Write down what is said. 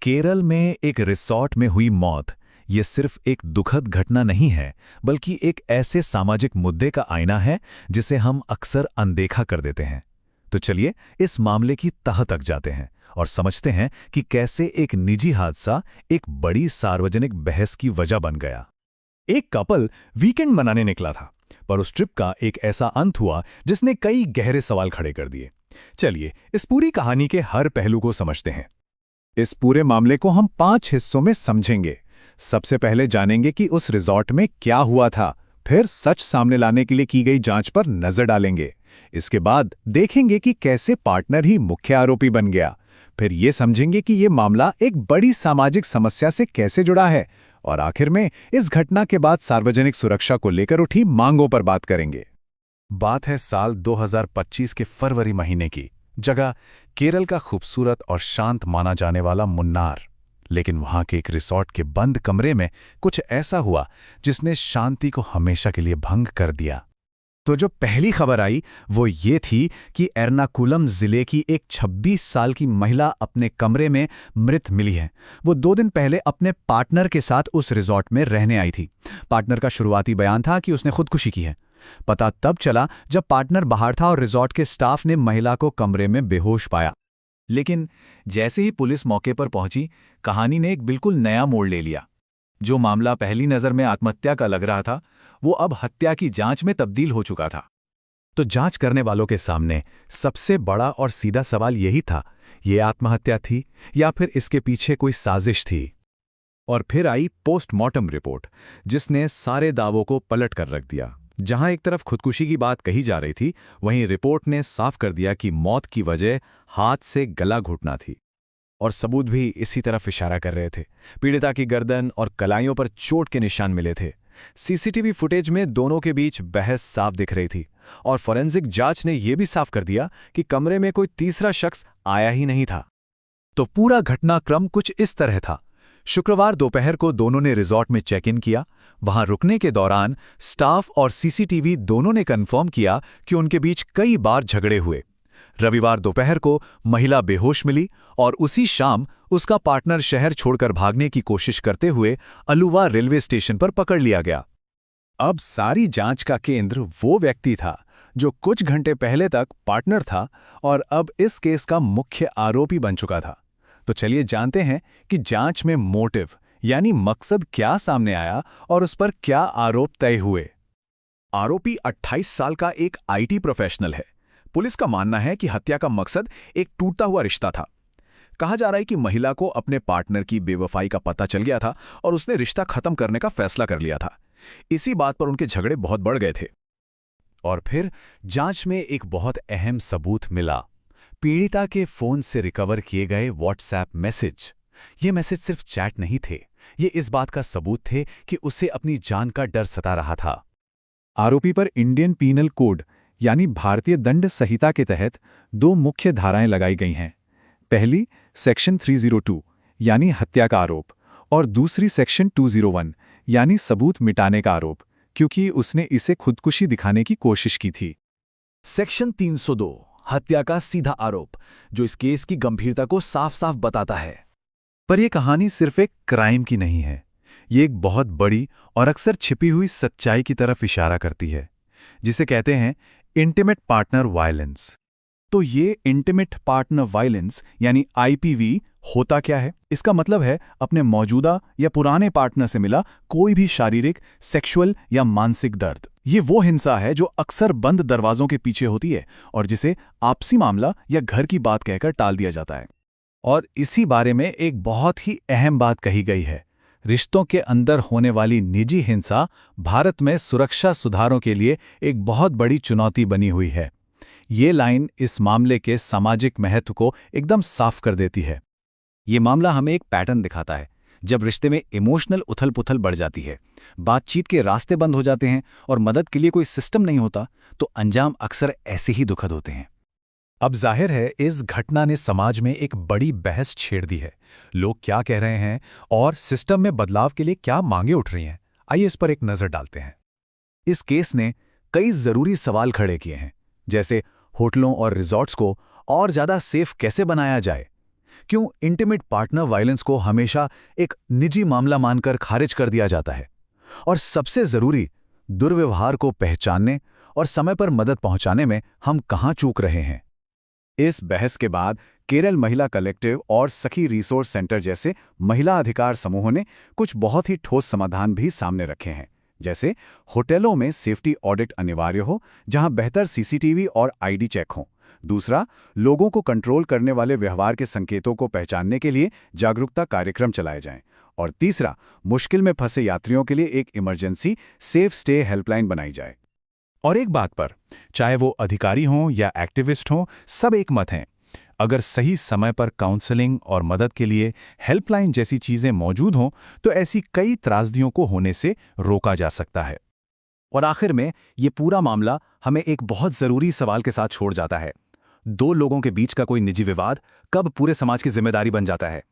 केरल में एक रिसॉर्ट में हुई मौत ये सिर्फ एक दुखद घटना नहीं है, बल्कि एक ऐसे सामाजिक मुद्दे का आईना है जिसे हम अक्सर अनदेखा कर देते हैं। तो चलिए इस मामले की तह तक जाते हैं और समझते हैं कि कैसे एक निजी हादसा एक बड़ी सार्वजनिक बहस की वजह बन गया। एक कपल वीकेंड मनाने निकला था, पर उस ट्रिप का एक ऐसा अंत हुआ जिसने कई गहरे सवाल खड़े कर दिए। चलिए इस पूरी कहानी के हर पहलू को समझते हैं। इस पूरे मामले को हम 5 हिस्सों में समझेंगे। सबसे पहले जानेंगे कि उस रिजॉर्ट में क्या हुआ था, फिर सच सामने लाने के लिए की गई जांच पर नजर डालेंगे। इसके बाद देखेंगे कि कैसे पार्टनर ही मुख्य आरोपी बन गया। फिर ये समझेंगे कि ये मामला एक बड़ी सामाजिक समस्या से कैसे जुड़ा है, और आखिर में इस घटना के बाद सार्वजनिक सुरक्षा को लेकर उठी मांगों पर बात करेंगे। बात है साल 2025 के फरवरी महीने की। जगह केरल का खूबसूरत और शांत माना जाने वाला मुन्नार। लेकिन वहां के एक रिसॉर्ट के बंद कमरे में कुछ ऐसा हुआ जिसने शांति को हमेशा के लिए भंग कर दिया। तो जो पहली खबर आई वो ये थी कि एर्नाकुलम जिले की एक 26 साल की महिला अपने कमरे में मृत मिली है। वो 2 दिन पहले अपने पार्टनर के साथ उस रिसॉर्ट में रहने आई थी। पार्टनर का शुरुआती बयान था कि उसने खुदकुशी की है। पता तब चला जब पार्टनर बाहर था और रिसॉर्ट के स्टाफ ने महिला को कमरे में बेहोश पाया। लेकिन जैसे ही पुलिस मौके पर पहुंची, कहानी ने एक बिल्कुल नया मोड़ ले लिया। जो मामला पहली नज़र में आत्महत्या का लग रहा था, वो अब हत्या की जांच में तब्दील हो चुका था। तो जांच करने वालों के सामने सबसे बड़ा और सीधा सवाल यही था, ये आत्महत्या थी या फिर इसके पीछे कोई साजिश थी। और फिर आई पोस्टमार्टम रिपोर्ट, जिसने सारे दावों को पलट कर रख दिया। जहां एक तरफ खुदकुशी की बात कही जा रही थी, वहीं रिपोर्ट ने साफ कर दिया कि मौत की वजह हाथ से गला घुटना थी। और सबूत भी इसी तरफ इशारा कर रहे थे। पीड़िता की गर्दन और कलाइयों पर चोट के निशान मिले थे। सीसीटीवी फुटेज में दोनों के बीच बहस साफ दिख रही थी, और फॉरेंसिक जांच ने यह भी साफ कर दिया कि कमरे में कोई तीसरा शख्स आया ही नहीं था। तो पूरा घटनाक्रम कुछ इस तरह था। शुक्रवार दोपहर को दोनों ने रिसॉर्ट में चेक इन किया। वहां रुकने के दौरान स्टाफ और सीसीटीवी दोनों ने कंफर्म किया कि उनके बीच कई बार झगड़े हुए। रविवार दोपहर को महिला बेहोश मिली और उसी शाम उसका पार्टनर शहर छोड़कर भागने की कोशिश करते हुए अलुवा रेलवे स्टेशन पर पकड़ लिया गया। अब सारी जांच का केंद्र वो व्यक्ति था जो कुछ घंटे पहले तक पार्टनर था और अब इस केस का मुख्य आरोपी बन चुका था। तो चलिए जानते हैं कि जांच में मोटिव यानी मकसद क्या सामने आया और उस पर क्या आरोप तय हुए। आरोपी 28 साल का एक आईटी प्रोफेशनल है। पुलिस का मानना है कि हत्या का मकसद एक टूटा हुआ रिश्ता था। कहा जा रहा है कि महिला को अपने पार्टनर की बेवफाई का पता चल गया था और उसने रिश्ता खत्म करने का फैसला कर लिया था। इसी बात पर उनके झगड़े बहुत बढ़ गए थे। और फिर जांच में एक बहुत अहम सबूत मिला, पीड़िता के फोन से रिकवर किए गए व्हाट्सएप मैसेज। ये मैसेज सिर्फ चैट नहीं थे, ये इस बात का सबूत थे कि उसे अपनी जान का डर सता रहा था। आरोपी पर इंडियन पीनल कोड यानी भारतीय दंड संहिता के तहत 2 मुख्य धाराएं लगाई गई हैं। पहली सेक्शन 302 यानी हत्या का आरोप, और दूसरी सेक्शन 201 यानी सबूत मिटाने का आरोप, क्योंकि उसने इसे खुदकुशी दिखाने की कोशिश की थी। सेक्शन 302 हत्या का सीधा आरोप, जो इस केस की गंभीरता को साफ साफ बताता है। पर यह कहानी सिर्फ एक क्राइम की नहीं है, ये एक बहुत बड़ी और अक्सर छिपी हुई सच्चाई की तरफ इशारा करती है, जिसे कहते हैं इंटीमेट पार्टनर वायलेंस। तो ये इंटीमेट पार्टनर वायलेंस यानी आईपीवी होता क्या है? इसका मतलब है अपने मौजूदा या पुराने पार्टनर से मिला कोई भी शारीरिक, सेक्सुअल या मानसिक दर्द। ये वो हिंसा है जो अक्सर बंद दरवाजों के पीछे होती है और जिसे आपसी मामला या घर की बात कहकर टाल दिया जाता है। और इसी बारे में एक बहुत ही अहम बात कही गई है, रिश्तों के अंदर होने वाली निजी हिंसा भारत में सुरक्षा सुधारों के लिए एक बहुत बड़ी चुनौती बनी हुई है। ये लाइन इस मामले के सामाजिक महत्व को एकदम साफ कर देती है। ये मामला हमें एक पैटर्न दिखाता है। जब रिश्ते में इमोशनल उथल-पुथल बढ़ जाती है, बातचीत के रास्ते बंद हो जाते हैं और मदद के लिए कोई सिस्टम नहीं होता, तो अंजाम अक्सर ऐसे ही दुखद होते हैं। अब जाहिर है इस घटना ने समाज में एक बड़ी बहस छेड़ दी है। लोग क्या कह रहे हैं और सिस्टम में बदलाव के लिए क्या मांगे उठ रही हैं। आइए इस पर एक नजर डालते हैं। इस केस ने कई जरूरी सवाल खड़े किए हैं, जैसे होटलों और रिजॉर्ट्स को और ज्यादा सेफ कैसे बनाया जाए, क्यों इंटीमेट पार्टनर वायलेंस को हमेशा एक निजी मामला मानकर खारिज कर दिया जाता है? और सबसे जरूरी, दुर्व्यवहार को पहचानने और समय पर मदद पहुंचाने में हम कहां चूक रहे हैं? इस बहस के बाद केरल महिला कलेक्टिव और सखी रिसोर्स सेंटर जैसे महिला अधिकार समूहों ने कुछ बहुत ही ठोस समाधान भी सामने रखे हैं। जैसे होटलों में सेफ्टी ऑडिट अनिवार्य हो, जहां बेहतर सीसीटीवी और आईडी चेक हो। दूसरा, लोगों को कंट्रोल करने वाले व्यवहार के संकेतों को पहचानने के लिए जागरूकता कार्यक्रम चलाए जाएं। और तीसरा, मुश्किल में फंसे यात्रियों के लिए एक इमरजेंसी सेफ स्टे हेल्पलाइन बनाई जाए। और एक बात पर, चाहे वो अधिकारी हों या एक्टिविस्ट हों, सब एक मत हैं। अगर सही समय पर काउंसलिंग और मदद के लिए हेल्पलाइन जैसी चीजें मौजूद हों, तो ऐसी कई त्रासदियों को होने से रोका जा सकता है। और आखिर में ये पूरा मामला हमें एक बहुत जरूरी सवाल के साथ छोड़ जाता है। दो लोगों के बीच का कोई निजी विवाद कब पूरे समाज की जिम्मेदारी बन जाता है?